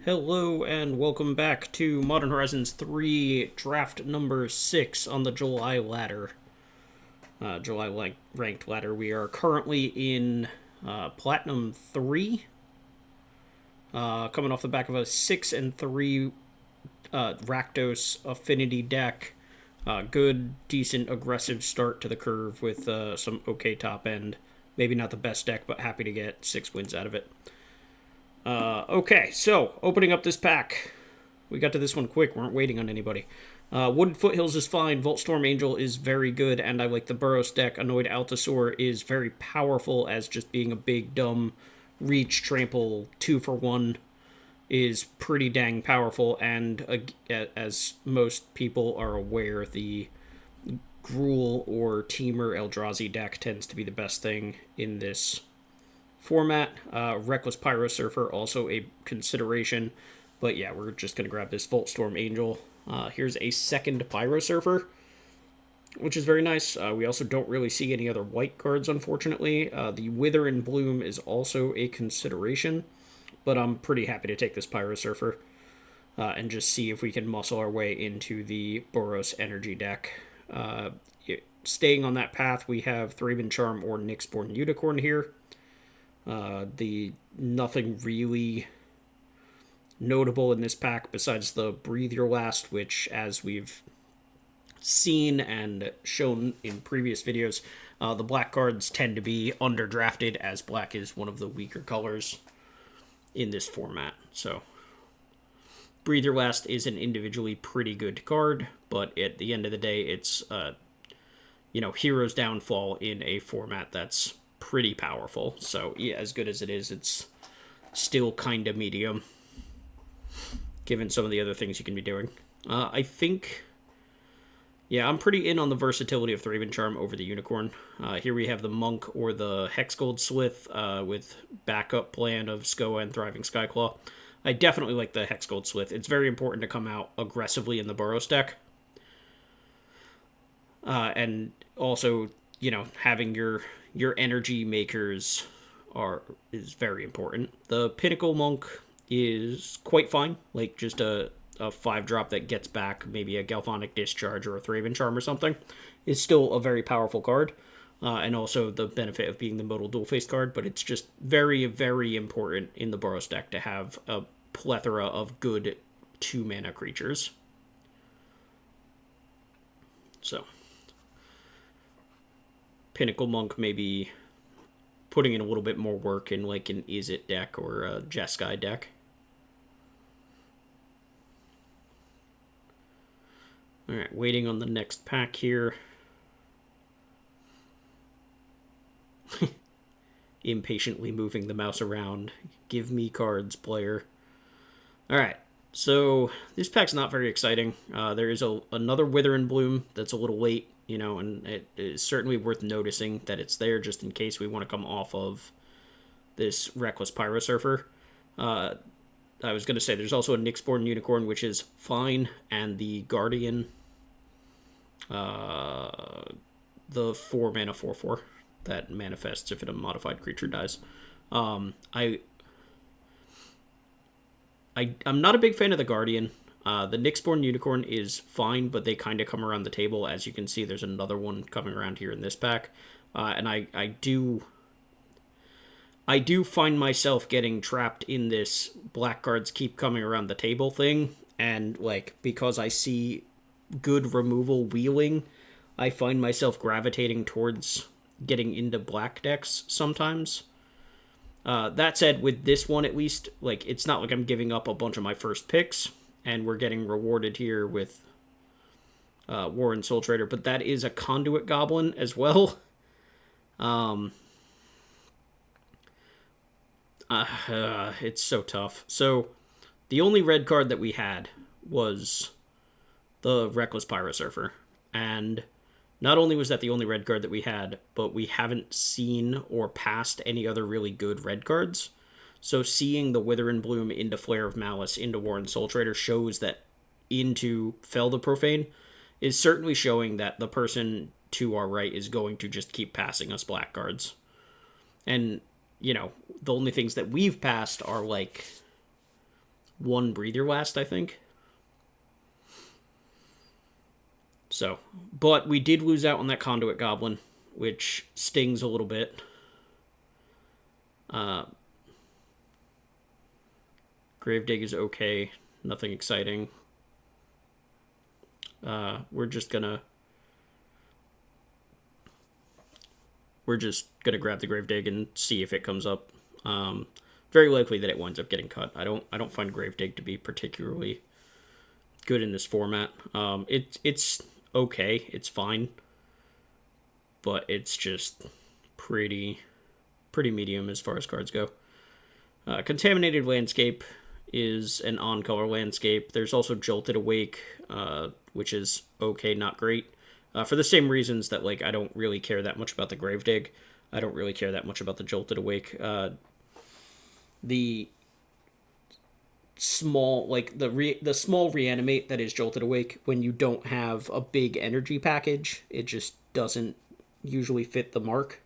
Hello and welcome back to Modern Horizons 3 draft number 6 on the July ladder. Ranked ladder. We are currently in Platinum 3, coming off the back of a 6 and 3 Rakdos Affinity deck. Good, decent, aggressive start to the curve with some okay top end. Maybe not the best deck, but happy to get 6 wins out of it. Okay, so opening up this pack. We got to this one quick, weren't waiting on anybody. Wooded Foothills is fine, Voltstorm Angel is very good, and I like the Burrows deck. Annoyed Altasaur is very powerful as just being a big, dumb, reach, trample, 2-for-1 is pretty dang powerful, and as most people are aware, the Gruul or Teamer Eldrazi deck tends to be the best thing in this format. Reckless Pyrosurfer, also a consideration. But yeah, we're just going to grab this Voltstorm Angel. Here's a second Pyrosurfer, which is very nice. We also don't really see any other white cards, unfortunately. The Wither and Bloom is also a consideration, but I'm pretty happy to take this Pyrosurfer and just see if we can muscle our way into the Boros Energy deck. Staying on that path, we have Thraben Charm or Nyxborn Unicorn here. The nothing really notable in this pack besides the Breathe Your Last, which, as we've seen and shown in previous videos, the black cards tend to be underdrafted, as black is one of the weaker colors in this format. So Breathe Your Last is an individually pretty good card, but at the end of the day, it's Hero's Downfall in a format that's pretty powerful. So yeah, as good as it is, it's still kind of medium given some of the other things you can be doing. I think, yeah, I'm pretty in on the versatility of Thraben Charm over the Unicorn. Here we have the Monk or the Hexgold Slith with backup plan of Skoa and Thriving Skyclaw. I definitely like the Hexgold Slith. It's very important to come out aggressively in the Boros deck. And also, having your energy makers is very important. The Pinnacle Monk is quite fine, like just a 5-drop that gets back maybe a Galvanic Discharge or a Thraben Charm or something is still a very powerful card, and also the benefit of being the modal dual-faced card, but it's just very, very important in the Boros deck to have a plethora of good 2-mana creatures. So Pinnacle Monk maybe putting in a little bit more work in like an Izzet deck or a Jeskai deck. Alright, waiting on the next pack here. Impatiently moving the mouse around. Give me cards, player. Alright, so this pack's not very exciting. There is another Wither and Bloom that's a little late, and it is certainly worth noticing that it's there just in case we want to come off of this Reckless Pyrosurfer. I was going to say there's also a Nyxborn Unicorn, which is fine, and the Guardian, the 4-mana 4/4 that manifests if a modified creature dies. I'm not a big fan of the Guardian. The Nyxborn Unicorn is fine, but they kind of come around the table. As you can see, there's another one coming around here in this pack. And I do find myself getting trapped in this black cards keep coming around the table thing. And, because I see good removal wheeling, I find myself gravitating towards getting into black decks sometimes. That said, with this one at least, it's not like I'm giving up a bunch of my first picks, and we're getting rewarded here with Warren Soul Trader, but that is a Conduit Goblin as well. It's so tough. So, the only red card that we had was the Reckless Pyrosurfer, and not only was that the only red card that we had, but we haven't seen or passed any other really good red cards. So seeing the Wither and Bloom into Flare of Malice, into Warren Soul Trader shows that into Fell the Profane is certainly showing that the person to our right is going to just keep passing us black cards. And, the only things that we've passed are one Breather Last, I think. So, but we did lose out on that Conduit Goblin, which stings a little bit. Gravedigg is okay. Nothing exciting. We're just gonna grab the Gravedigg and see if it comes up. Very likely that it winds up getting cut. I don't find Gravedigg to be particularly good in this format. It's okay. It's fine, but it's just pretty medium as far as cards go. Contaminated Landscape is an on-color landscape. There's also Jolted Awake, which is okay, not great. For the same reasons that, like, I don't really care that much about the Gravedigg. I don't really care that much about the Jolted Awake. The small, like, the small reanimate that is Jolted Awake, when you don't have a big energy package, it just doesn't usually fit the mark.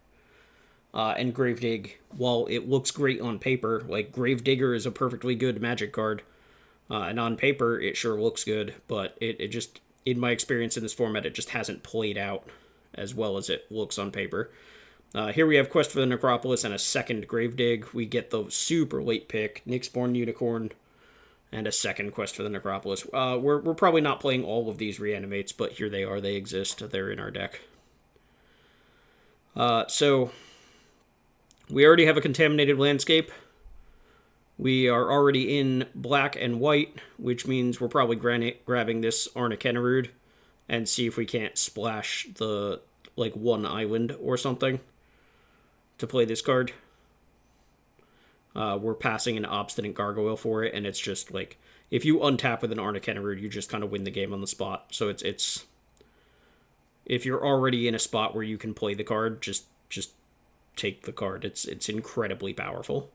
And Gravedigg, while it looks great on paper, like, Gravedigger is a perfectly good Magic card, and on paper it sure looks good, but it just, in my experience in this format, it just hasn't played out as well as it looks on paper. Here we have Quest for the Necropolis and a second Gravedigg. We get the super late pick, Nyxborn Unicorn, and a second Quest for the Necropolis. We're probably not playing all of these reanimates, but here they are. They exist. They're in our deck. So we already have a Contaminated Landscape. We are already in black and white, which means we're probably grabbing this Arnikenarud and see if we can't splash the, like, one island or something to play this card. We're passing an Obstinate Gargoyle for it, and it's just, like, if you untap with an Arnikenarud, you just kind of win the game on the spot. So it's if you're already in a spot where you can play the card, just take the card. It's incredibly powerful.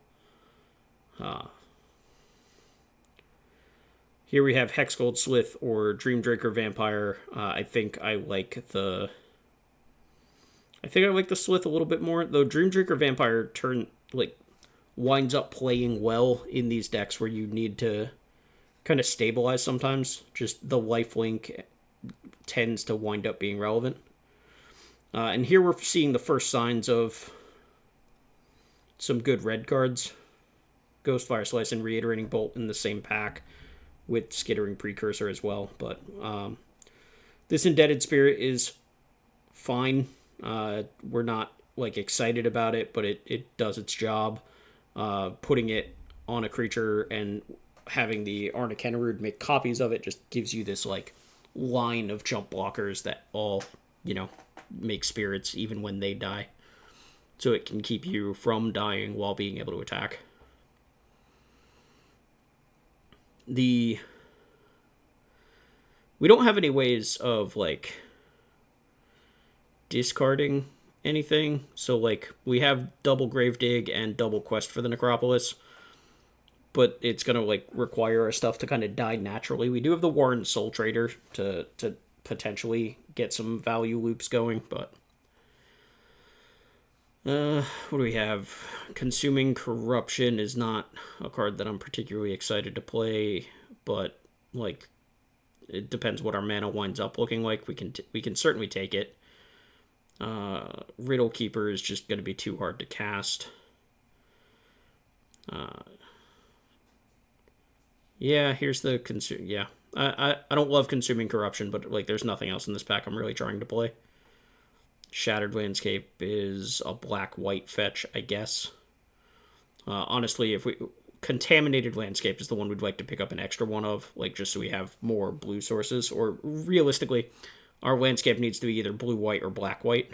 Here we have Hexgold Slith or Dreamdraker Vampire. I think I like the Slith a little bit more, though Dreamdraker Vampire winds up playing well in these decks where you need to kind of stabilize sometimes. Just the lifelink tends to wind up being relevant. And here we're seeing the first signs of some good red cards. Ghostfire Slice and Reiterating Bolt in the same pack with Skittering Precursor as well. But this Indebted Spirit is fine. We're not, like, excited about it, but it does its job. Putting it on a creature and having the Arnikenarud make copies of it just gives you this, like, line of jump blockers that all, make spirits even when they die. So it can keep you from dying while being able to attack. We don't have any ways of, like, discarding anything. So, like, we have double Gravedigg and double Quest for the Necropolis, but it's going to, like, require our stuff to kind of die naturally. We do have the Warren Soul Trader to potentially get some value loops going, but what do we have? Consuming Corruption is not a card that I'm particularly excited to play, but, like, it depends what our mana winds up looking like. We can certainly take it. Riddle Keeper is just going to be too hard to cast. Yeah, here's the Yeah, I don't love Consuming Corruption, but, like, there's nothing else in this pack I'm really trying to play. Shattered Landscape is a black-white fetch, I guess. Honestly, Contaminated Landscape is the one we'd like to pick up an extra one of, like, just so we have more blue sources. Or, realistically, our landscape needs to be either blue-white or black-white,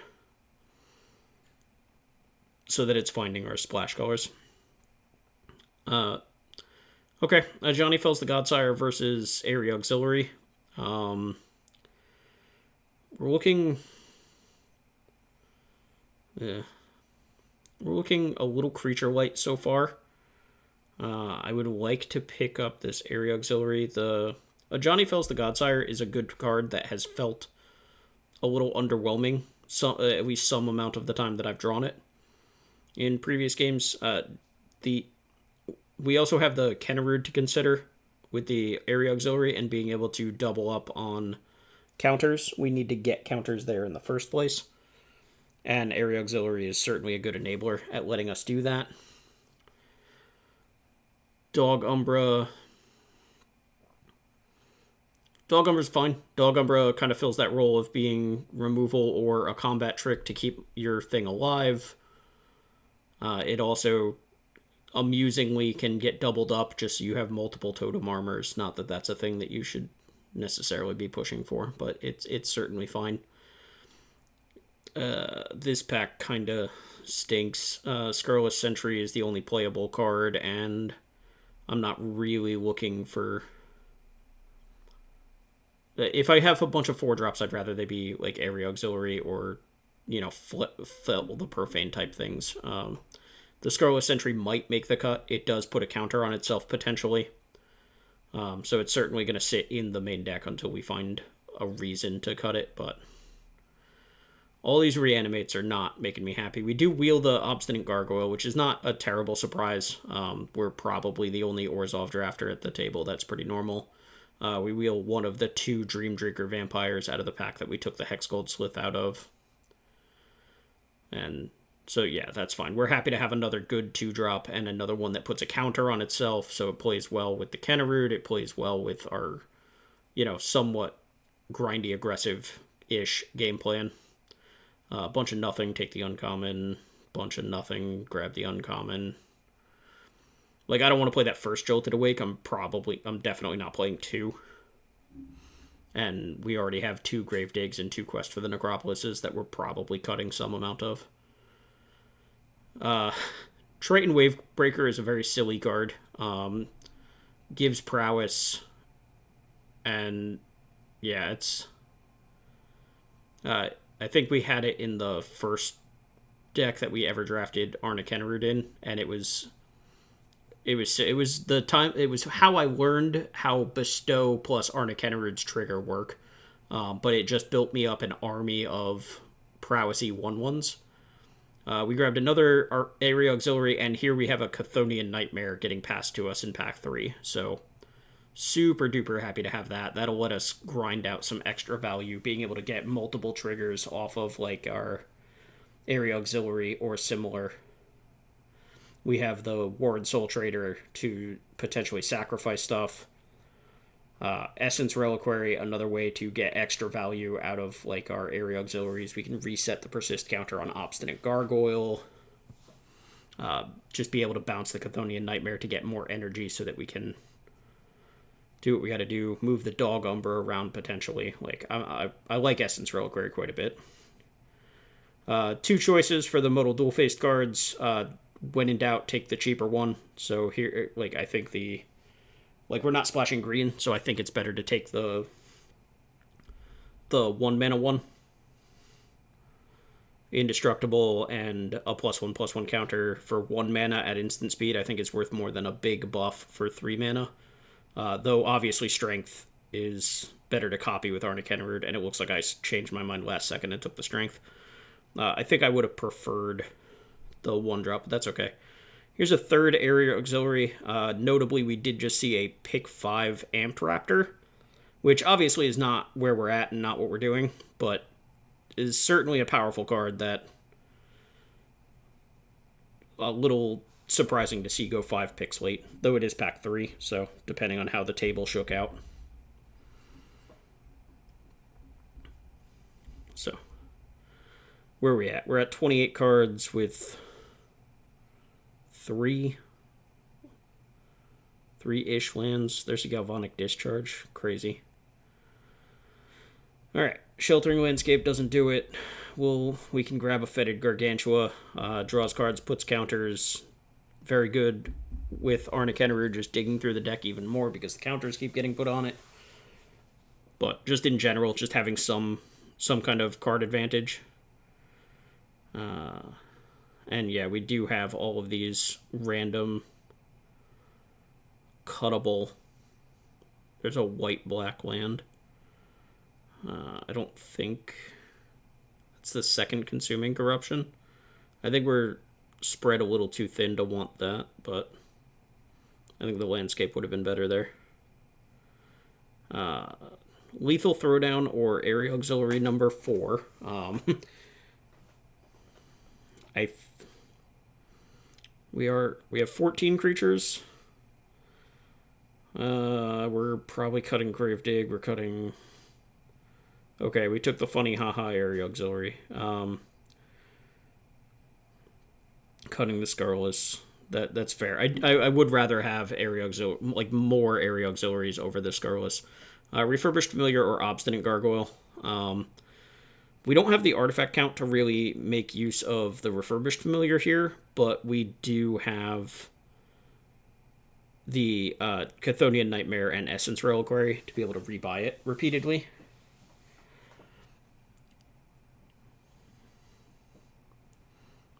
so that it's finding our splash colors. Okay, Johnny Fells the Godsire versus Area Auxiliary. We're looking a little creature light so far. I would like to pick up this Area Auxiliary. Johnny Fells the Godsire is a good card that has felt a little underwhelming, at least some amount of the time that I've drawn it in previous games. We also have the Kenarud to consider. with the area auxiliary and being able to double up on counters. We need to get counters there in the first place. And area auxiliary is certainly a good enabler at letting us do that. Dog Umbra. Dog Umbra's fine. Dog Umbra kind of fills that role of being removal or a combat trick to keep your thing alive. It also amusingly can get doubled up just so you have multiple totem armors. Not that that's a thing that you should necessarily be pushing for, but it's certainly fine. This pack kind of stinks. Scurrilous Sentry is the only playable card, and I'm not really looking for... If I have a bunch of 4-drops, I'd rather they be like Area Auxiliary or, Fill the Profane type things. The Scurrilous Sentry might make the cut. It does put a counter on itself, potentially. So it's certainly going to sit in the main deck until we find a reason to cut it, but... All these reanimates are not making me happy. We do wheel the Obstinate Gargoyle, which is not a terrible surprise. We're probably the only Orzhov drafter at the table. That's pretty normal. We wheel one of the 2 Dream Drinker vampires out of the pack that we took the Hexgold Slith out of. And so, yeah, that's fine. We're happy to have another good 2-drop and another one that puts a counter on itself, so it plays well with the Kennerud. It plays well with our, somewhat grindy, aggressive-ish game plan. Bunch of nothing, take the uncommon. Bunch of nothing, grab the uncommon. Like, I don't want to play that first Jolted Awake. I'm definitely not playing 2. And we already have 2 Gravedigs and 2 Quest for the Necropolises that we're probably cutting some amount of. Triton Wavebreaker is a very silly card. Gives prowess. And, yeah, it's... I think we had it in the first deck that we ever drafted Arna Kennerud in, and it was how I learned how Bestow plus Arna Kennerud's trigger work, but it just built me up an army of prowessy 1/1s. We grabbed another area auxiliary, and here we have a Chthonian Nightmare getting passed to us in pack 3, so super duper happy to have that. That'll let us grind out some extra value, being able to get multiple triggers off of like our area auxiliary or similar. We have the Ward Soul Trader to potentially sacrifice stuff. Essence Reliquary, another way to get extra value out of like our area auxiliaries. We can reset the persist counter on Obstinate Gargoyle. Just be able to bounce the Chthonian Nightmare to get more energy so that we can do what we got to do, move the Dog Umbra around potentially. Like, I like Essence Reliquary quite a bit. 2 choices for the modal dual-faced cards. When in doubt, take the cheaper one. So here, like, I think we're not splashing green, so I think it's better to take the 1-mana one. Indestructible and a +1/+1 counter for 1 mana at instant speed. I think it's worth more than a big buff for 3 mana. Though, obviously, Strength is better to copy with Arna Kennerud, and it looks like I changed my mind last second and took the Strength. I think I would have preferred the 1-drop, but that's okay. Here's a 3rd area auxiliary. Notably, we did just see a pick 5 Amped Raptor, which obviously is not where we're at and not what we're doing, but is certainly a powerful card that a little surprising to see go 5 picks late, though it is pack 3, so depending on how the table shook out. So, where are we at? We're at 28 cards with 3-ish lands. There's a Galvanic Discharge. Crazy. Alright, Sheltering Landscape doesn't do it. We can grab a Fetid Gargantua. Draws cards, puts counters. Very good with Arna Kennerud just digging through the deck even more because the counters keep getting put on it. But just in general, just having some kind of card advantage. And yeah, we do have all of these random cuttable. There's a white-black land. I don't think it's the second Consuming Corruption. I think we're spread a little too thin to want that, but I think the landscape would have been better there. Lethal Throwdown or Area Auxiliary number 4. I we have 14 creatures. We're probably cutting Gravedigg. We're cutting. Okay, we took the funny haha Area Auxiliary. Cutting the Scarless. That's fair. I would rather have area more area auxiliaries over the Scarless. Refurbished Familiar or Obstinate Gargoyle. We don't have the artifact count to really make use of the Refurbished Familiar here, but we do have the Chthonian Nightmare and Essence Reliquary to be able to rebuy it repeatedly.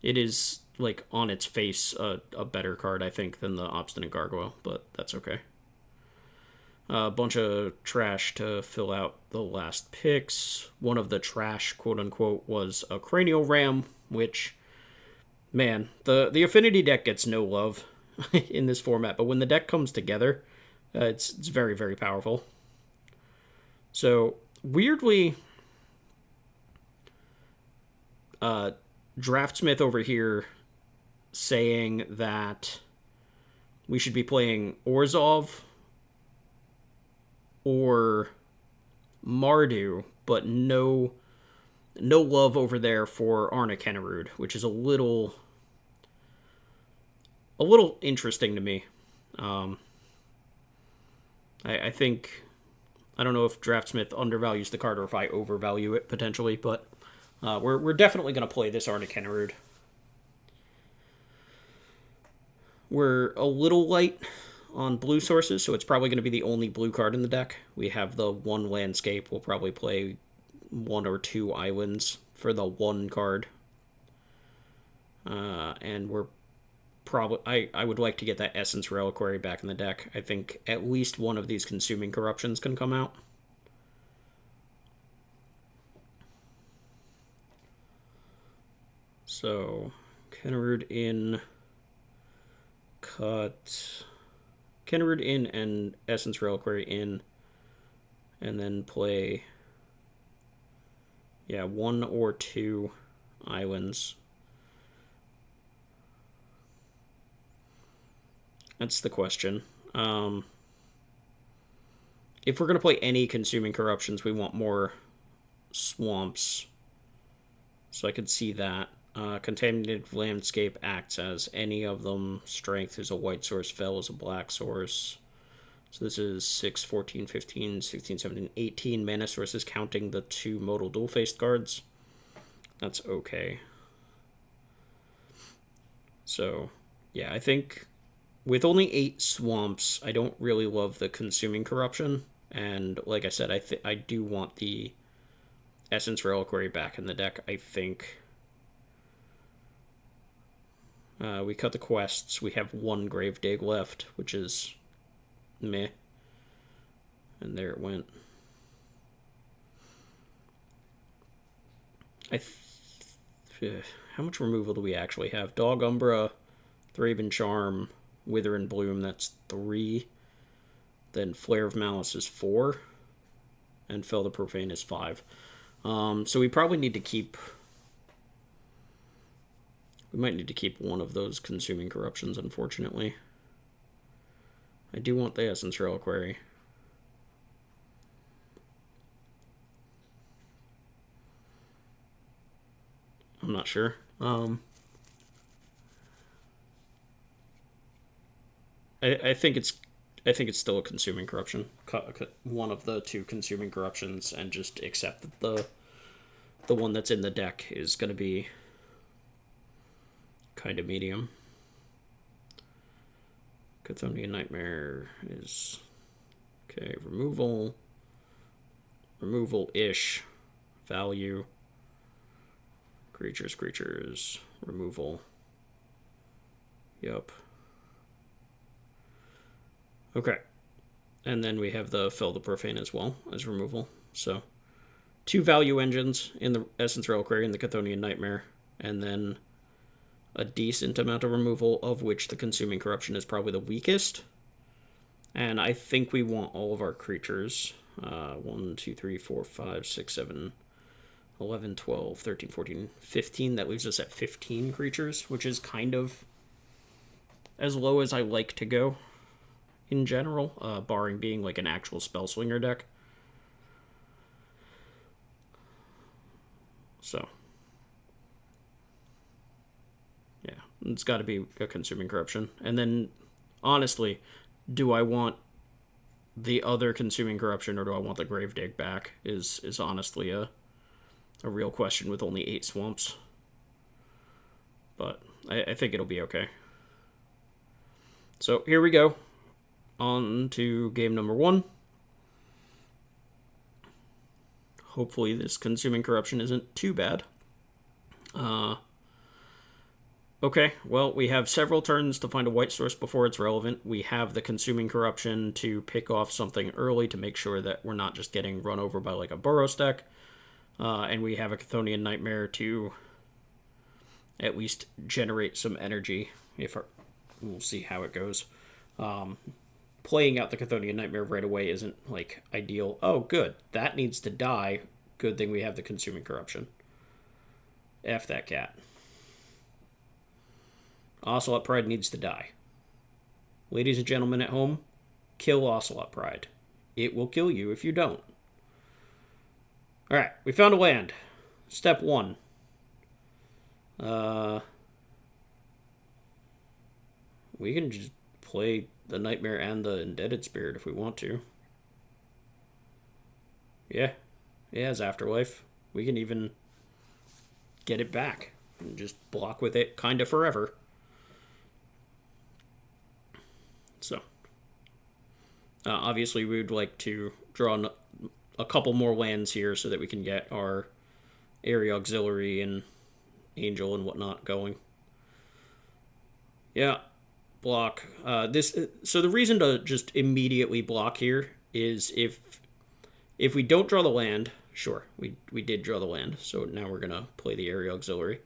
It is, like, on its face, a better card, I think, than the Obstinate Gargoyle, but that's okay. A bunch of trash to fill out the last picks. One of the trash, quote-unquote, was a Cranial Ram, which, man, the Affinity deck gets no love in this format, but when the deck comes together, it's very, very powerful. So, weirdly, Draftsmith over here saying that we should be playing Orzhov or Mardu, but no love over there for Arna Kennerud, which is a little interesting to me. I think, I don't know if Draftsmith undervalues the card or if I overvalue it potentially, but we're definitely going to play this Arna Kennerud. We're a little light on blue sources, so it's probably going to be the only blue card in the deck. We have the one landscape. We'll probably play 1 or 2 islands for the 1 card. And we're probably... I would like to get that Essence Reliquary back in the deck. I think at least one of these Consuming Corruptions can come out. So, Kennerud in... Cut Kennerud in and Essence Reliquary in, and then play 1 or 2 islands. That's the question. If we're going to play any Consuming Corruptions, we want more swamps, so I could see that. Contaminated Landscape acts as any of them. Strength is a white source, Fell is a black source. So this is 6, 14, 15, 16, 17, 18 mana sources, counting the 2 modal dual-faced cards. That's okay. So, yeah, I think with only 8 swamps, I don't really love the Consuming Corruption. And like I said, I do want the Essence Reliquary back in the deck, I think. We cut the quests. We have 1 Gravedigg left, which is meh. And there it went. How much removal do we actually have? Dog Umbra, Thraben Charm, Wither and Bloom, that's 3. Then Flare of Malice is 4. And Fell the Profane is 5. So we probably need to keep... We might need to keep one of those Consuming Corruptions, unfortunately. I do want the Essence Reliquary. I'm not sure. I think it's still a Consuming Corruption. One of the 2 Consuming Corruptions, and just accept that the one that's in the deck is going to be kind of medium. Chthonian Nightmare is okay. Removal-ish. Value. Creatures. Removal. Yup. Okay. And then we have the Fell the Profane as well as removal. So 2 value engines in the Essence Reliquary and the Chthonian Nightmare, and then a decent amount of removal, of which the Consuming Corruption is probably the weakest. And I think we want all of our creatures. 1, 2, 3, 4, 5, 6, 7, 11, 12, 13, 14, 15. That leaves us at 15 creatures, which is kind of as low as I like to go in general, barring being like an actual Spellslinger deck. So, yeah, it's got to be a Consuming Corruption. And then, honestly, do I want the other Consuming Corruption or do I want the Gravedigg back is honestly a real question with only 8 swamps. But I think it'll be okay. So here we go. On to game number 1. Hopefully this Consuming Corruption isn't too bad. Okay, well, we have several turns to find a white source before it's relevant. We have the Consuming Corruption to pick off something early to make sure that we're not just getting run over by like a Burrow deck. And we have a Chthonian Nightmare to at least generate some energy. We'll see how it goes. Playing out the Chthonian Nightmare right away isn't like ideal. Oh, good. That needs to die. Good thing we have the Consuming Corruption. F that cat. Ocelot Pride needs to die. Ladies and gentlemen at home, kill Ocelot Pride. It will kill you if you don't. Alright, we found a land. Step 1. We can just play the Nightmare and the Indebted Spirit if we want to. Yeah, it has Afterlife. We can even get it back and just block with it kind of forever. So, obviously we would like to draw a couple more lands here so that we can get our Area Auxiliary and Angel and whatnot going. Yeah, block. So the reason to just immediately block here is if we don't draw the land, sure, we did draw the land, so now we're gonna play the Area Auxiliary.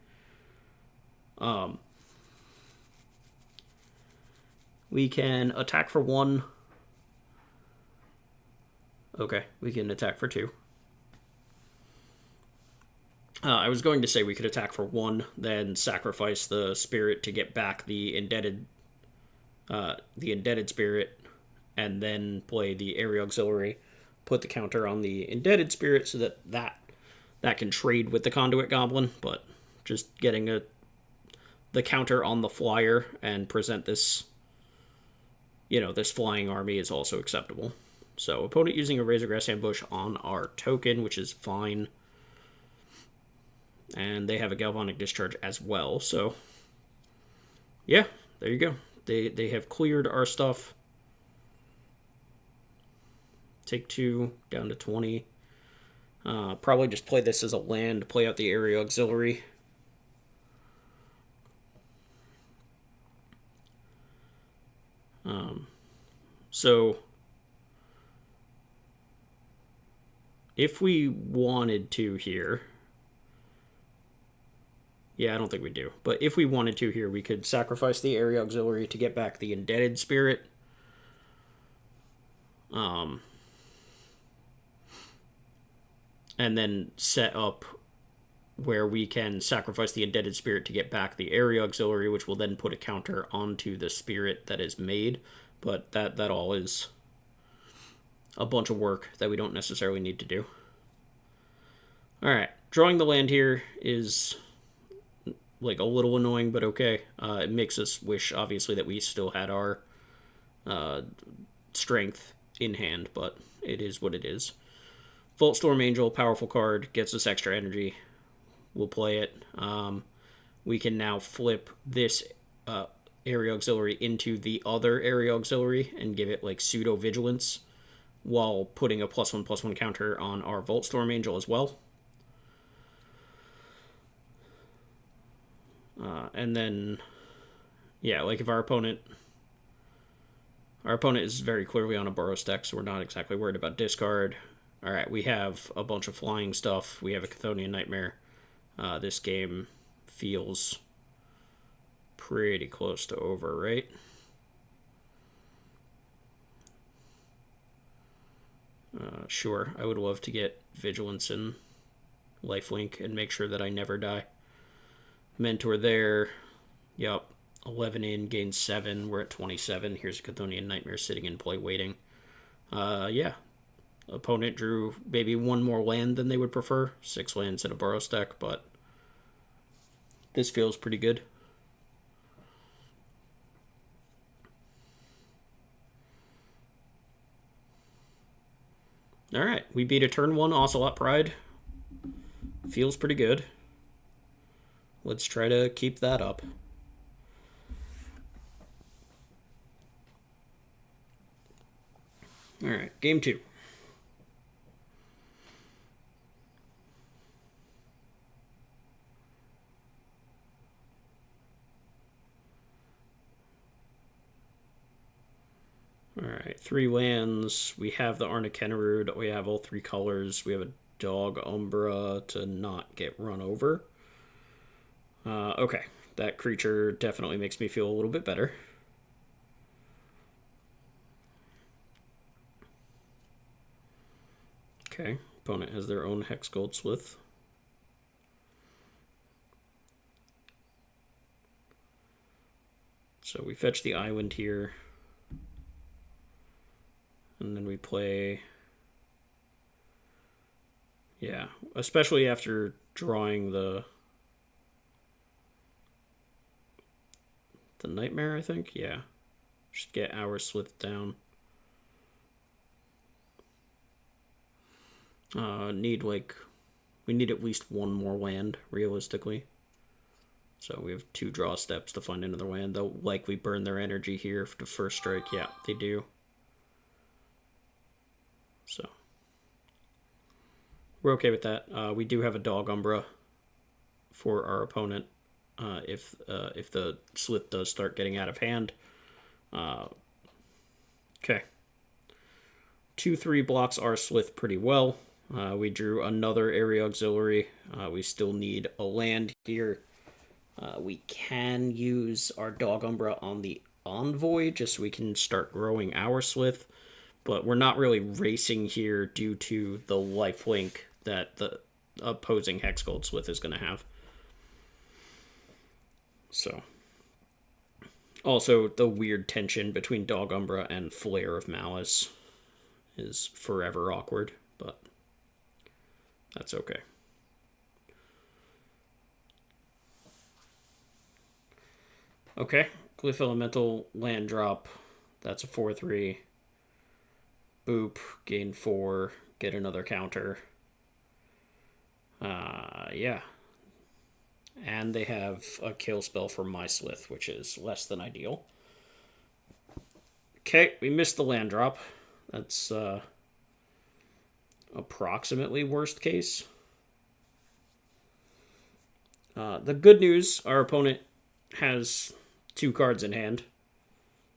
We can attack for 1. Okay, we can attack for 2. I was going to say we could attack for 1, then sacrifice the spirit to get back the indebted spirit, and then play the Area Auxiliary, put the counter on the indebted spirit so that can trade with the Conduit Goblin, but just getting the counter on the flyer and present this, this flying army is also acceptable. So opponent using a Razorgrass Ambush on our token, which is fine. And they have a Galvanic Discharge as well, so yeah, there you go. They have cleared our stuff. Take 2, down to 20. Probably just play this as a land, play out the Area Auxiliary. So if we wanted to here, yeah, I don't think we do, but if we wanted to here, we could sacrifice the Area Auxiliary to get back the Indebted Spirit. And then set up where we can sacrifice the Indebted Spirit to get back the Area Auxiliary, which will then put a counter onto the spirit that is made. But that all is a bunch of work that we don't necessarily need to do. Alright, drawing the land here is like a little annoying, but okay. It makes us wish, obviously, that we still had our strength in hand, but it is what it is. Voltstorm Angel, powerful card, gets us extra energy. We'll play it. We can now flip this Area Auxiliary into the other Area Auxiliary and give it like pseudo vigilance while putting a +1/+1 counter on our Voltstorm Angel as well. And then, yeah, like if our opponent is very clearly on a Burrow deck, so we're not exactly worried about discard. Alright, we have a bunch of flying stuff. We have a Chthonian Nightmare. This game feels pretty close to over, right? Sure, I would love to get Vigilance and Lifelink and make sure that I never die. Mentor there. Yup. 11 in, gain 7. We're at 27. Here's a Chthonian Nightmare sitting in play waiting. Yeah. Opponent drew maybe one more land than they would prefer. 6 lands in a Burrow stack, but this feels pretty good. Alright, we beat a turn 1 Ocelot Pride. Feels pretty good. Let's try to keep that up. Alright, game 2. Alright, 3 lands. We have the Arnikenarud. We have all 3 colors. We have a Dog Umbra to not get run over. Okay, that creature definitely makes me feel a little bit better. Okay, opponent has their own Hex Goldsmith. So we fetch the island here. And then we play... Yeah, especially after drawing the Nightmare, I think? Yeah. Just get our Slith down. We need at least one more land, realistically. So we have 2 draw steps to find another land. They'll likely burn their energy here to first strike. Yeah, they do. So we're okay with that. We do have a Dog Umbra for our opponent if the Slith does start getting out of hand. Okay. 2/3 blocks our Slith pretty well. We drew another area auxiliary. We still need a land here. We can use our Dog Umbra on the Envoy just so we can start growing our Slith. But we're not really racing here due to the lifelink that the opposing Hex Goldsmith is going to have. So, also the weird tension between Dog Umbra and Flare of Malice is forever awkward, but that's okay. Okay, Glyph Elemental land drop. That's a 4/3. Boop, gain 4, get another counter. Yeah. And they have a kill spell for my Slith, which is less than ideal. Okay, we missed the land drop. That's approximately worst case. The good news, our opponent has 2 cards in hand.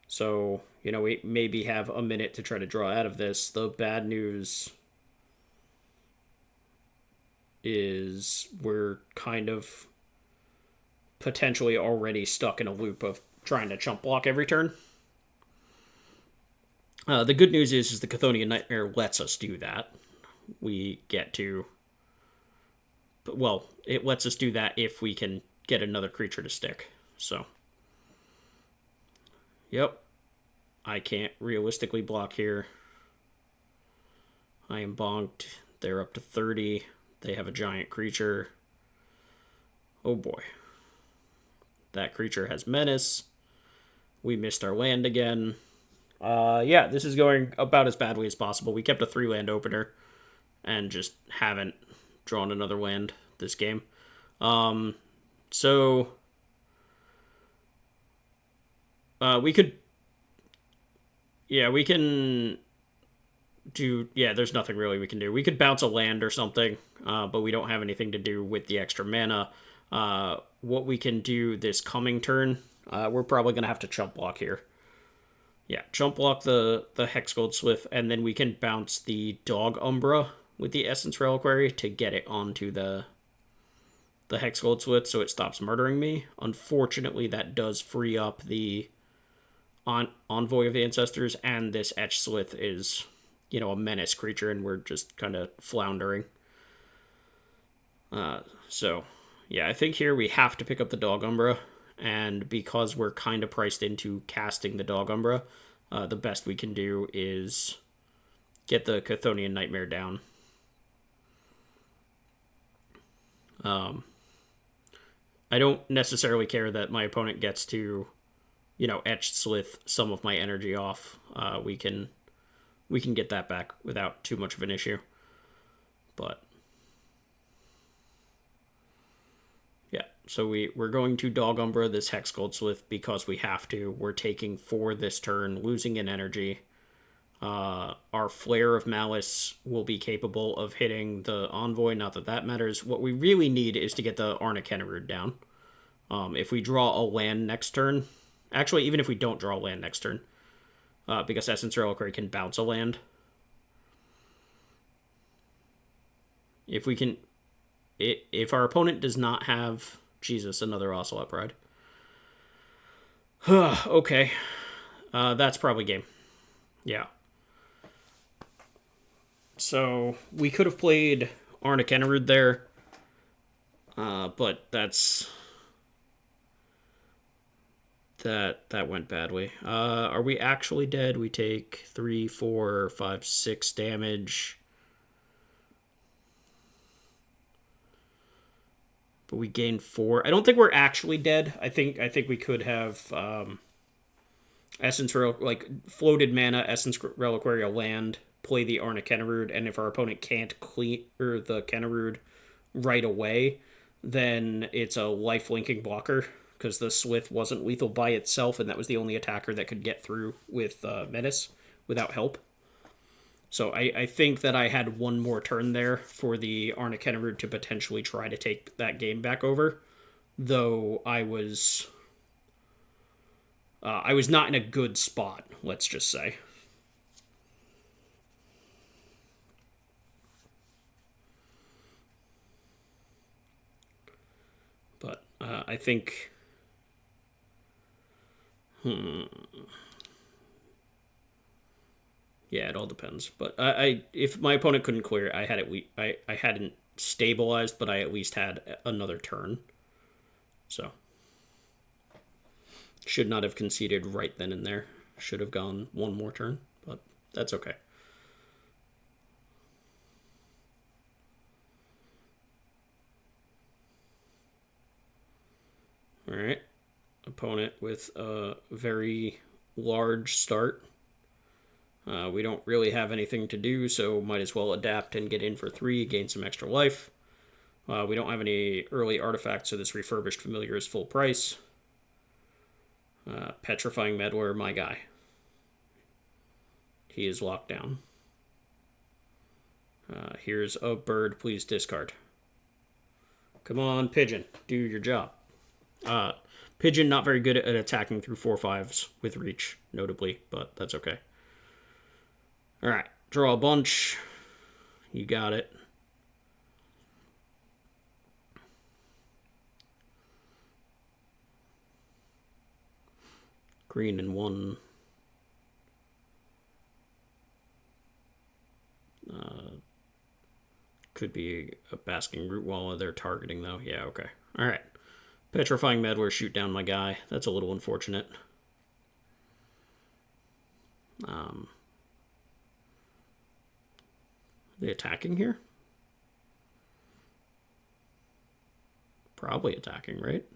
So, we maybe have a minute to try to draw out of this. The bad news is we're kind of potentially already stuck in a loop of trying to chump block every turn. The good news is the Chthonian Nightmare lets us do that. We get to... Well, it lets us do that if we can get another creature to stick. So... Yep. I can't realistically block here. I am bonked. They're up to 30. They have a giant creature. Oh boy. That creature has menace. We missed our land again. Yeah, this is going about as badly as possible. We kept a 3-land opener and just haven't drawn another land this game. So we could... Yeah, we can do... Yeah, there's nothing really we can do. We could bounce a land or something, but we don't have anything to do with the extra mana. What we can do this coming turn, we're probably going to have to chump block here. Yeah, chump block the Hex Goldsmith, and then we can bounce the Dog Umbra with the Essence Reliquary to get it onto the Hex Goldsmith so it stops murdering me. Unfortunately, that does free up the Envoy of the Ancestors, and this Etch Slith is a menace creature, and we're just kind of floundering. So, yeah, I think here we have to pick up the Dog Umbra, and because we're kind of priced into casting the Dog Umbra, the best we can do is get the Chthonian Nightmare down. I don't necessarily care that my opponent gets to, etch Slith some of my energy off. We can get that back without too much of an issue. But yeah, so we're going to Dog Umbra this Hex Gold Slith because we have to. We're taking 4 this turn, losing in energy. Our Flare of Malice will be capable of hitting the Envoy, not that that matters. What we really need is to get the Arna Kennerud down. If we draw a land next turn, actually, even if we don't draw a land next turn, because Essence Reliquary can bounce a land. If we can, if our opponent does not have, Jesus, another Ocelot Bride. Okay, that's probably game. Yeah. So we could have played Arna Kennerud there, but that went badly. Are we actually dead? We take 3, 4, 5, 6 damage. But we gain 4. I don't think we're actually dead. I think we could have floated mana, Essence Reliquary, a land, play the Arna Kennerud, and if our opponent can't clear the Kennerud right away, then it's a life-linking blocker, because the Slith wasn't lethal by itself, and that was the only attacker that could get through with Menace without help. So I think that I had one more turn there for the Arna Kennerud to potentially try to take that game back over, though I was not in a good spot, let's just say. But I think... Yeah, it all depends. But if my opponent couldn't clear, I hadn't stabilized, but I at least had another turn. So should not have conceded right then and there. Should have gone one more turn, but that's okay. All right. Opponent with a very large start. We don't really have anything to do, so might as well adapt and get in for 3, gain some extra life. We don't have any early artifacts, so this refurbished familiar is full price. Petrifying Meddler, my guy. He is locked down. Here's a bird, please discard. Come on, Pigeon, do your job. Pigeon not very good at attacking through 4/5s with reach, notably, but that's okay. Alright, draw a bunch. You got it. Green and 1. Could be a Basking Root Walla they're targeting, though. Yeah, okay. Alright. Petrifying Meddler, shoot down my guy. That's a little unfortunate. They attacking here? Probably attacking, right?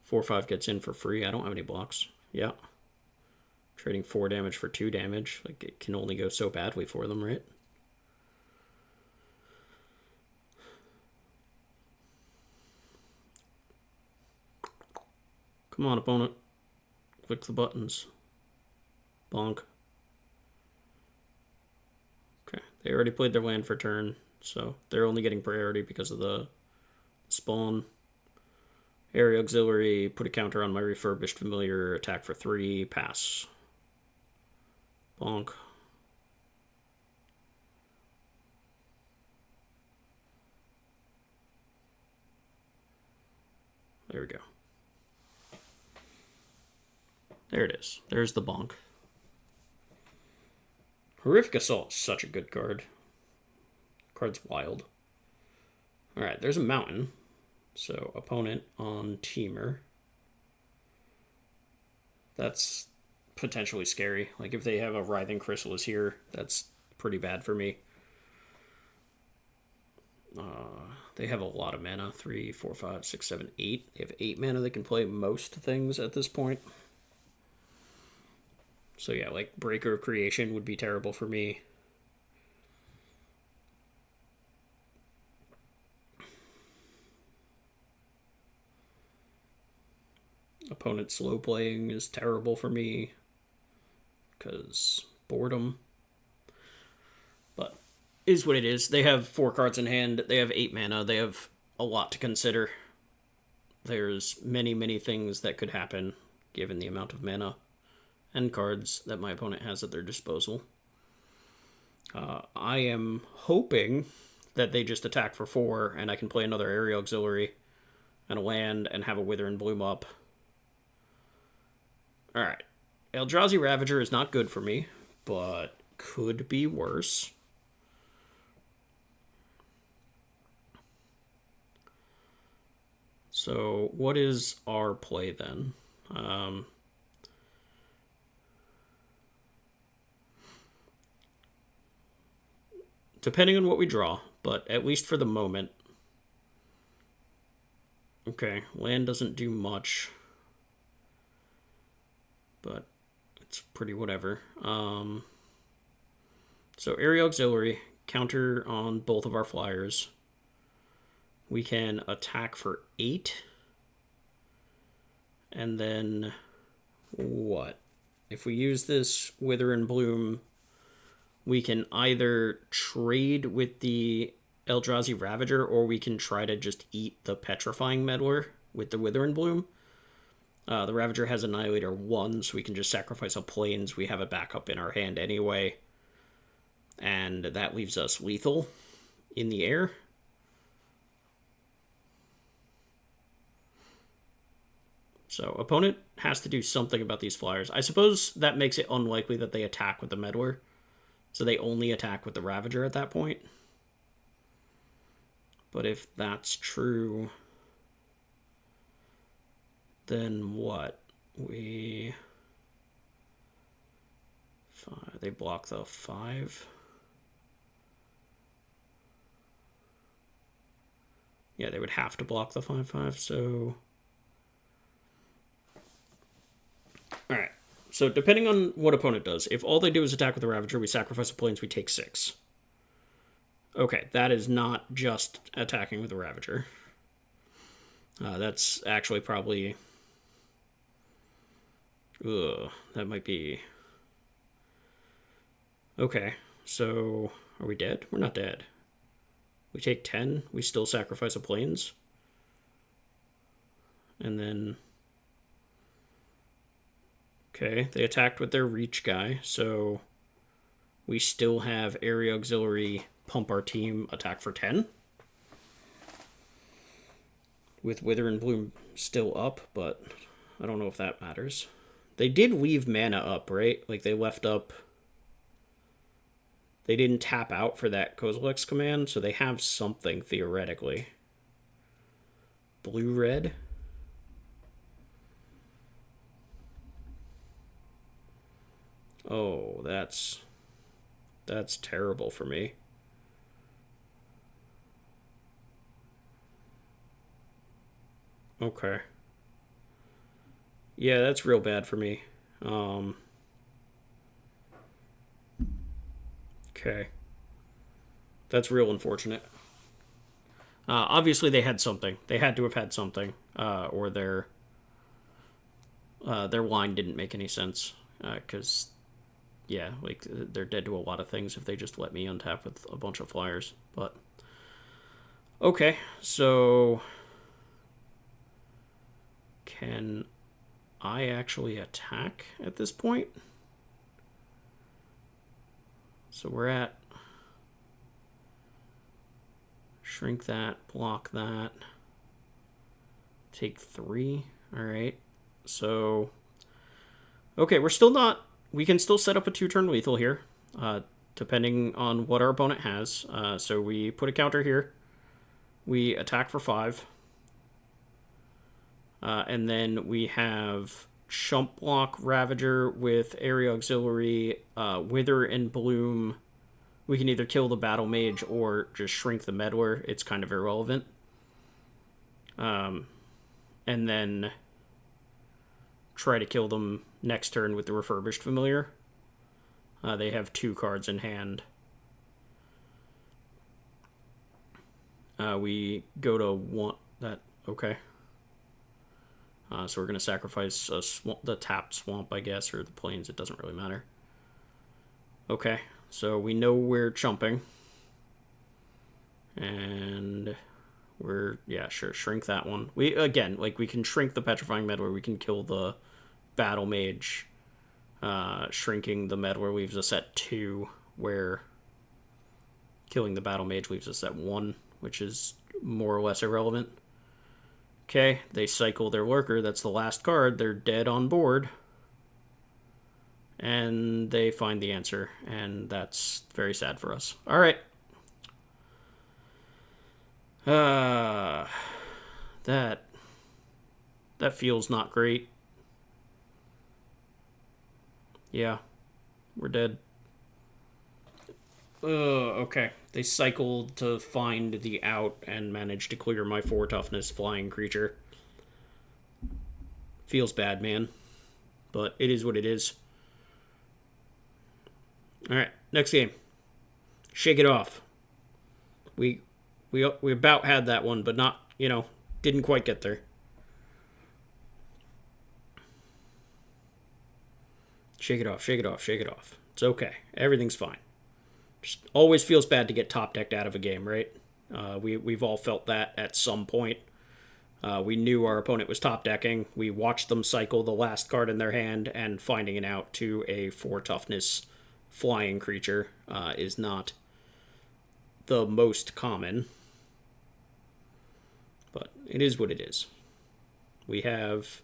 4/5 gets in for free. I don't have any blocks. Yeah. Trading 4 damage for 2 damage. Like, it can only go so badly for them, right? Come on, opponent. Click the buttons. Bonk. Okay, they already played their land for turn, so they're only getting priority because of the spawn. Area Auxiliary, put a counter on my refurbished familiar, attack for 3, pass. Bonk. There we go. There it is. There's the bonk. Horrific Assault is such a good card. Card's wild. Alright, there's a mountain. So, opponent on Teamer. That's potentially scary. Like, if they have a Writhing Chrysalis here, that's pretty bad for me. They have a lot of mana. 3, 4, 5, 6, 7, 8. They have 8 mana. They can play most things at this point. So yeah, like Breaker of Creation would be terrible for me. Opponent slow playing is terrible for me because boredom. But is what it is. They have 4 cards in hand. They have 8 mana. They have a lot to consider. There's many things that could happen given the amount of mana and cards that my opponent has at their disposal. I am hoping that they just attack for 4 and I can play another Area Auxiliary and a land and have a Wither and Bloom up. Alright. Eldrazi Ravager is not good for me, but could be worse. So, what is our play then? Depending on what we draw, but at least for the moment. Okay, land doesn't do much, but it's pretty whatever. So Area Auxiliary, counter on both of our flyers. We can attack for 8. And then what? If we use this Wither and Bloom, we can either trade with the Eldrazi Ravager or we can try to just eat the Petrifying Meddler with the Wither and Bloom. The Ravager has Annihilator 1, so we can just sacrifice a Plains. We have a backup in our hand anyway. And that leaves us lethal in the air. So, opponent has to do something about these flyers. I suppose that makes it unlikely that they attack with the Meddler. So they only attack with the Ravager at that point. But if that's true, then what? They block the 5. Yeah, they would have to block the 5/5, so... Alright, so depending on what opponent does, if all they do is attack with the Ravager, we sacrifice the Plains, we take 6. Okay, that is not just attacking with the Ravager. That's actually probably... that might be... Okay, so are we dead? We're not dead. We take 10, we still sacrifice a Plains. And then... Okay, they attacked with their Reach guy, so we still have Area Auxiliary pump our team, attack for 10. With Wither and Bloom still up, but I don't know if that matters. They did leave mana up, right? Like, they left up... They didn't tap out for that Kozilek's command, so they have something, theoretically. Blue-red? Oh, that's terrible for me. Okay. Yeah, that's real bad for me. Okay. That's real unfortunate. Obviously, they had something. They had to have had something, or their line didn't make any sense. Because, yeah, like they're dead to a lot of things if they just let me untap with a bunch of flyers. But okay, so can I actually attack at this point? So we're at shrink that, block that, take 3. All right. So, okay, we're still not... We can still set up a 2-turn lethal here. depending on what our opponent has. So we put a counter here. We attack for 5. And then we have Chump Block Ravager with Area Auxiliary, Wither and Bloom. We can either kill the Battle Mage or just shrink the Meddler. It's kind of irrelevant. And then try to kill them next turn with the Refurbished Familiar. They have 2 cards in hand. We go to 1. Okay. So we're going to sacrifice the tapped swamp, I guess, or the plains. It doesn't really matter. Okay, so we know we're chumping. And sure, shrink that one. We can shrink the Petrifying Meddler. We can kill the Battle Mage. Shrinking the Meddler leaves us at 2, where killing the Battle Mage leaves us at 1, which is more or less irrelevant. Okay, they cycle their Lurker. That's the last card. They're dead on board. And they find the answer. And that's very sad for us. Alright. That feels not great. Yeah. We're dead. Okay. They cycled to find the out and managed to clear my 4 toughness flying creature. Feels bad, man. But it is what it is. Alright, next game. Shake It Off. We about had that one, but not, didn't quite get there. Shake it off, shake it off, shake it off. It's okay. Everything's fine. Just always feels bad to get top decked out of a game, right? We've all felt that at some point. We knew our opponent was top decking. We watched them cycle the last card in their hand, and finding it out to a 4 toughness flying creature is not the most common. But it is what it is. We have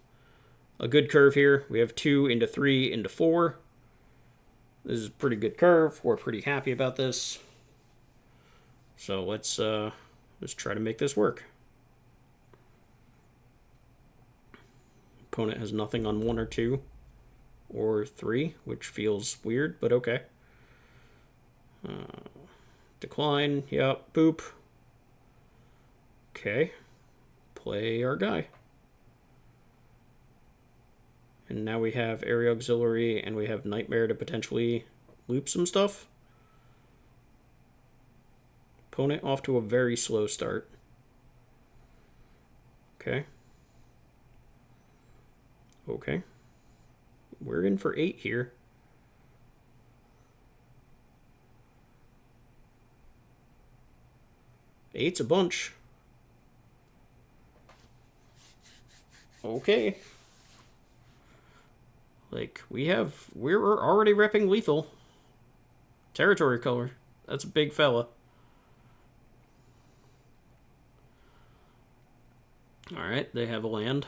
a good curve here. We have 2 into 3 into 4. This is a pretty good curve. We're pretty happy about this. So let's try to make this work. Opponent has nothing on 1 or 2 or 3, which feels weird, but okay. Decline. Yep. Boop. Okay. Play our guy. And now we have Area Auxiliary, and we have Nightmare to potentially loop some stuff. Opponent off to a very slow start. Okay. Okay. We're in for 8 here. Eight's a bunch. Okay. Like, we're already repping lethal. Territory color. That's a big fella. Alright, they have a land.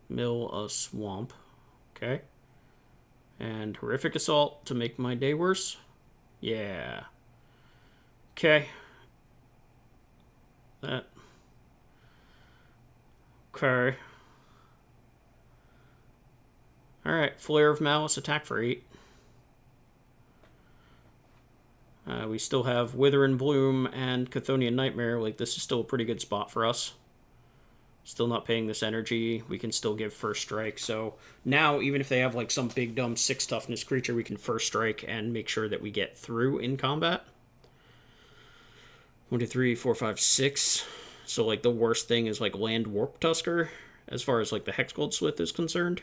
Mill a swamp. Okay. And Horrific Assault to make my day worse. Yeah. Okay. That. Okay. Alright, Flare of Malice, attack for 8. We still have Wither and Bloom and Chthonian Nightmare. Like, this is still a pretty good spot for us. Still not paying this energy. We can still give First Strike. So now, even if they have like some big dumb 6 toughness creature, we can First Strike and make sure that we get through in combat. 1, 2, 3, 4, 5, 6. So like the worst thing is like Land Warp Tusker, as far as like the Hexgold Slith is concerned.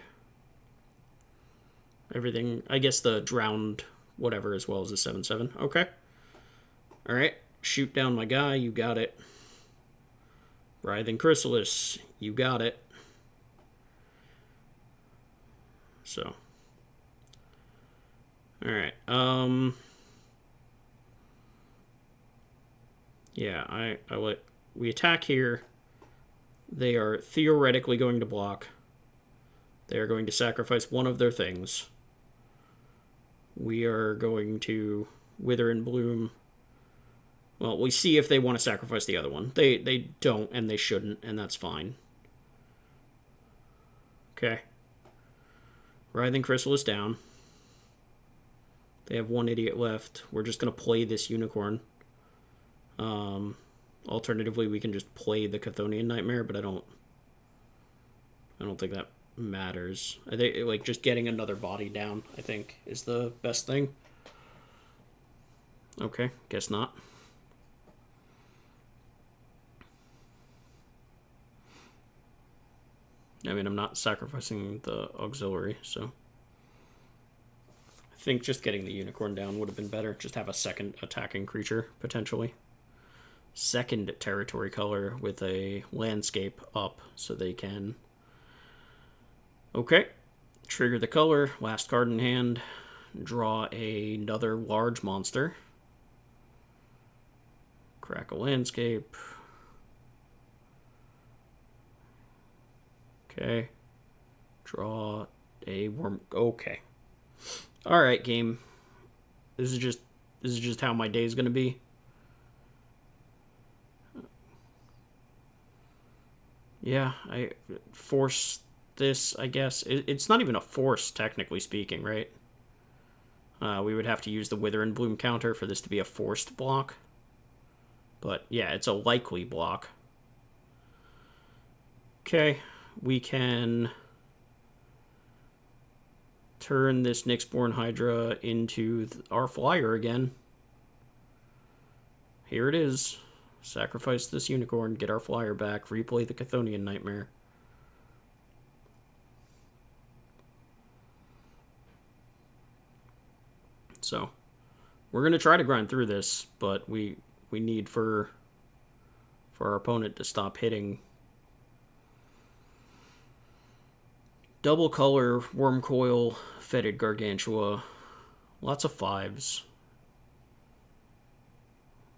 Everything, I guess the Drowned whatever as well as the 7/7. Okay. Alright. Shoot down my guy. You got it. Writhing Chrysalis. You got it. So. Alright. Yeah, we attack here. They are theoretically going to block. They are going to sacrifice one of their things. We are going to Wither and Bloom. Well, we see if they want to sacrifice the other one. They don't, and they shouldn't, and that's fine. Okay. Writhing Crystal is down. They have one idiot left. We're just going to play this Unicorn. Alternatively, we can just play the Chthonian Nightmare, but I don't think that matters. I think like just getting another body down, I think, is the best thing. Okay, guess not. I mean, I'm not sacrificing the auxiliary, so I think just getting the Unicorn down would have been better. Just have a second attacking creature, potentially. Second territory color with a landscape up so they can... Okay. Trigger the color. Last card in hand. Draw another large monster. Crack a landscape. Okay. Draw a worm. Okay. All right, game. This is just how my day is gonna be. Yeah, I force this, I guess. It's not even a force, technically speaking, right? We would have to use the Wither and Bloom counter for this to be a forced block. But yeah, it's a likely block. Okay, we can turn this Nyxborn Hydra into our flyer again. Here it is. Sacrifice this Unicorn, get our flyer back, replay the Chthonian Nightmare. So, we're going to try to grind through this, but we need for our opponent to stop hitting. Double color, Wormcoil, Fetid Gargantua. Lots of 5s.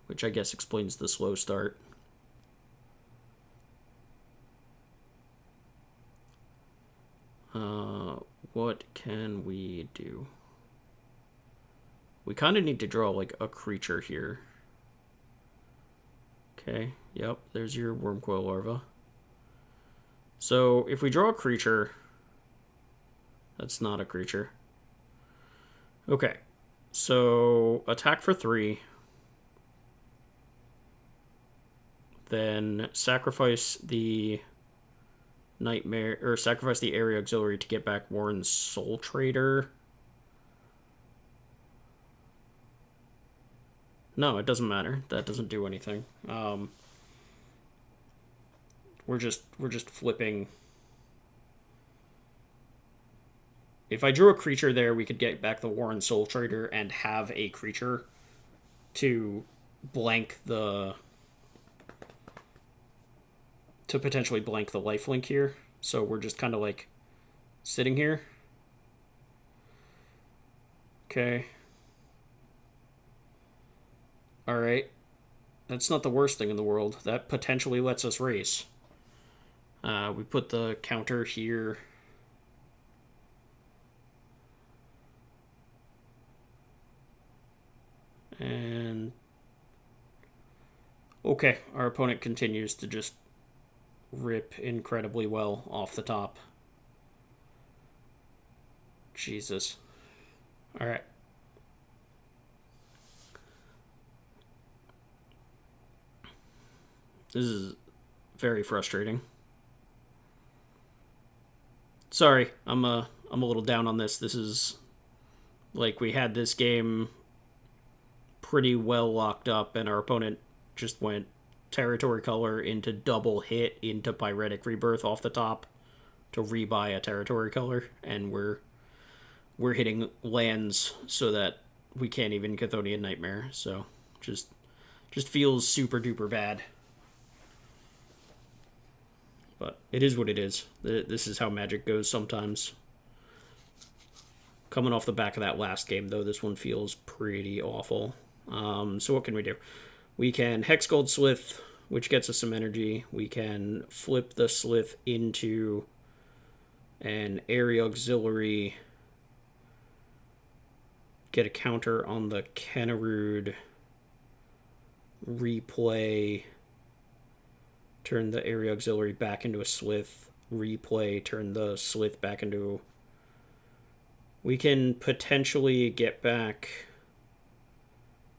Which I guess explains the slow start. What can we do? We kind of need to draw like a creature here. Okay, yep, there's your Wormcoil larva. So if we draw a creature, that's not a creature. Okay, so attack for 3. Then sacrifice the Nightmare, or sacrifice the Area Auxiliary to get back Warren's Soul Trader. No, it doesn't matter. That doesn't do anything. We're just flipping. If I drew a creature there, we could get back the Warren Soul Trader and have a creature to blank the... to potentially blank the lifelink here. So we're just kind of like sitting here. Okay. Alright. That's not the worst thing in the world. That potentially lets us race. We put the counter here. And... okay, our opponent continues to just rip incredibly well off the top. Jesus. Alright. This is very frustrating. Sorry, I'm a little down on this. This is like we had this game pretty well locked up and our opponent just went territory color into double hit into Pyretic Rebirth off the top to rebuy a territory color, and we're hitting lands so that we can't even Chthonian Nightmare, so just feels super duper bad. But it is what it is. This is how Magic goes sometimes. Coming off the back of that last game, though, this one feels pretty awful. So what can we do? We can Hexgold Slith, which gets us some energy. We can flip the Slith into an Area Auxiliary get a counter on the Kennerud replay, turn the area auxiliary back into a Slith, replay, turn the Slith back into... We can potentially get back...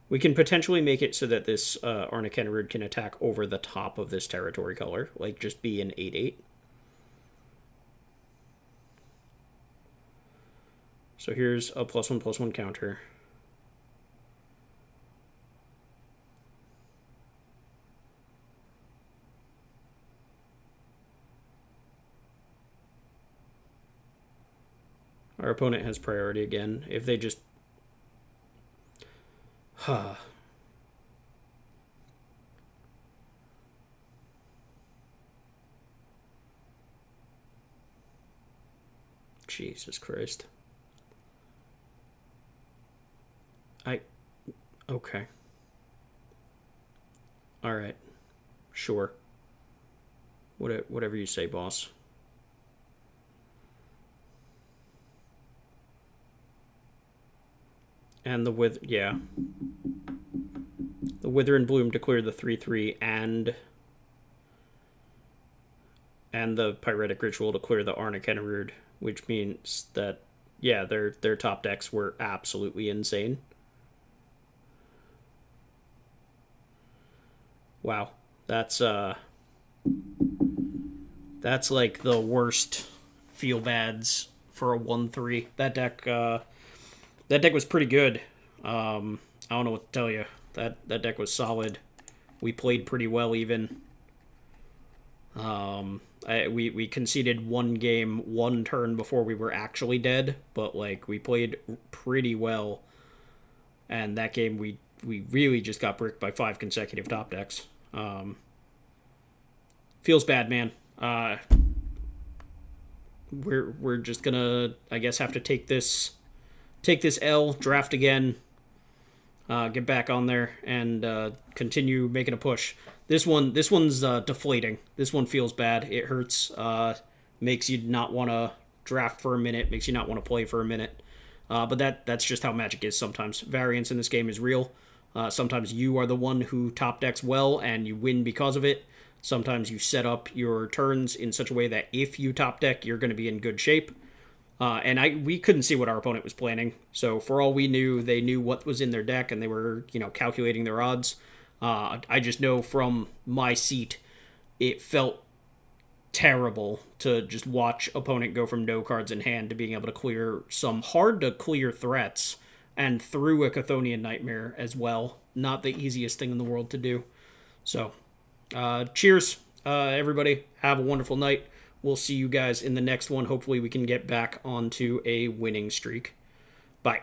We can potentially make it so that this Arna Kennerud can attack over the top of this territory color, like just be an 8/8. So here's a +1/+1 counter. Our opponent has priority again. If they just... Jesus Christ. Okay. Alright. Sure. Whatever you say, boss. And the yeah. The Wither and Bloom to clear the 3/3 and the Pyretic Ritual to clear the Arna Kennerud, which means that, yeah, their top decks were absolutely insane. Wow. That's like the worst feel bads for a 1/3. That deck was pretty good. I don't know what to tell you. That deck was solid. We played pretty well even. We conceded one game, one turn before we were actually dead, but like we played pretty well. And that game we really just got bricked by 5 consecutive top decks. Feels bad, man. We're just gonna, I guess, have to take this L, draft again, get back on there, and continue making a push. This one's deflating. This one feels bad. It hurts. Makes you not want to draft for a minute. Makes you not want to play for a minute. But that's just how Magic is sometimes. Variance in this game is real. Sometimes you are the one who top decks well and you win because of it. Sometimes you set up your turns in such a way that if you top deck, you're going to be in good shape. And we couldn't see what our opponent was planning. So for all we knew, they knew what was in their deck and they were, calculating their odds. I just know from my seat, it felt terrible to just watch opponent go from no cards in hand to being able to clear some hard to clear threats and through a Chthonian Nightmare as well. Not the easiest thing in the world to do. So, cheers, everybody. Have a wonderful night. We'll see you guys in the next one. Hopefully we can get back onto a winning streak. Bye.